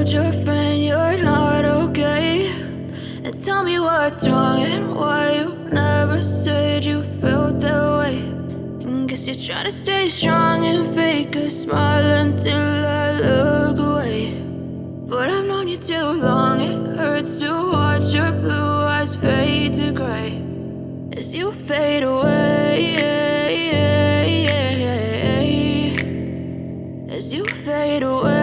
told your friend you're not okay, and tell me what's wrong and why you never said you felt that way. And guess you're trying to stay strong and fake a smile until I look away. But I've known you too long, it hurts to watch your blue eyes fade to gray as you fade away, as you fade away.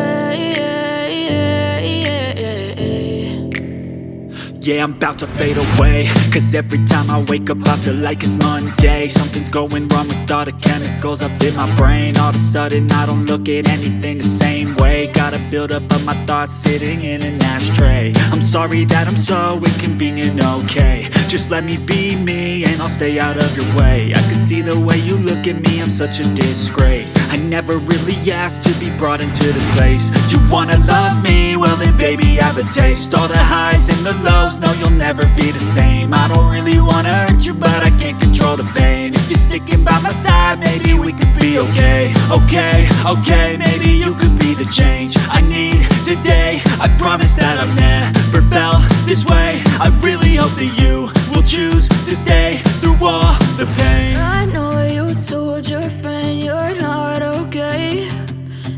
Yeah, I'm about to fade away, cause every time I wake up I feel like it's Monday. Something's going wrong with all the chemicals up in my brain. All of a sudden I don't look at anything the same way. Got a buildup of my thoughts sitting in an ashtray. I'm sorry that I'm so inconvenient, okay. Just let me be me and I'll stay out of your way. I can see the way you look at me, I'm such a disgrace. I never really asked to be brought into this place. You wanna love me? Well then baby, have a taste. All the highs and the lows, no, you'll never be the same. I don't really wanna hurt you, but I can't control the pain. If you're sticking by my side, maybe we could be okay. Okay, maybe you could be the change I need today. I promise that I've never felt this way. I really hope that you will choose to stay through all the pain. I know you told your friend you're not okay,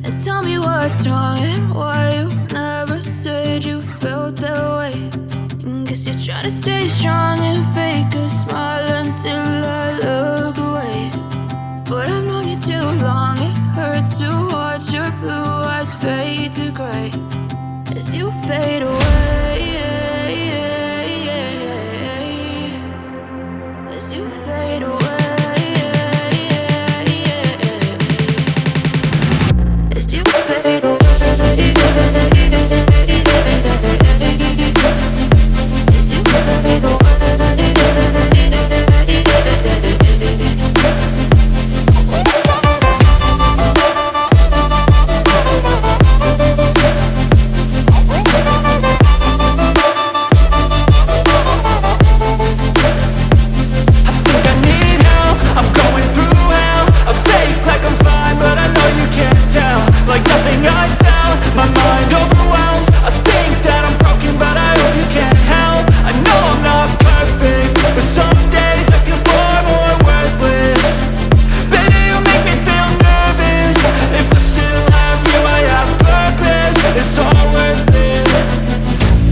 and tell me what's wrong and why you never said you felt that way. And guess you're trying to stay strong and fake a smile until I look away. But I've known you too long, it hurts to watch your blue eyes fade to gray as you fade away, as you fade away. As you fade away, as you fade away. Like nothing I found, my mind overwhelms. I think that I'm broken, but I hope you can't help. I know I'm not perfect, but some days I feel far more worthless. Baby, you make me feel nervous. If I still have you, I have purpose. It's all worth it.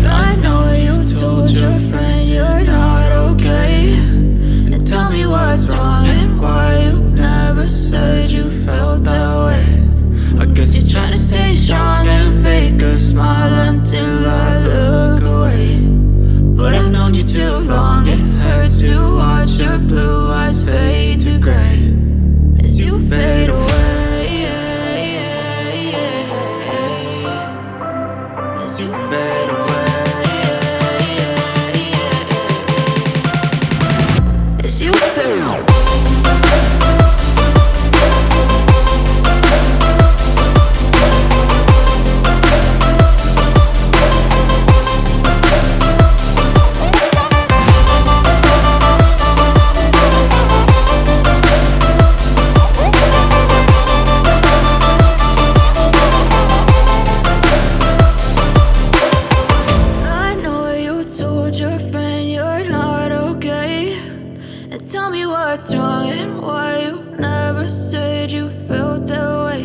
I know you told your friend you're not okay, and tell me what's wrong and why you never said you felt that way. I guess you're trying to stay strong and fake a smile until I look away. But I've known you too long, it hurts to watch your blue eyes fade to gray as you fade away, as you fade away, as you fade away. Your friend you're not okay, and tell me what's wrong and why you never said you felt that way.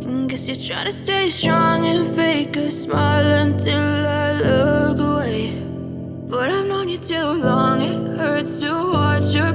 And guess you're trying to stay strong and fake a smile until I look away. But I've known you too long, it hurts to watch your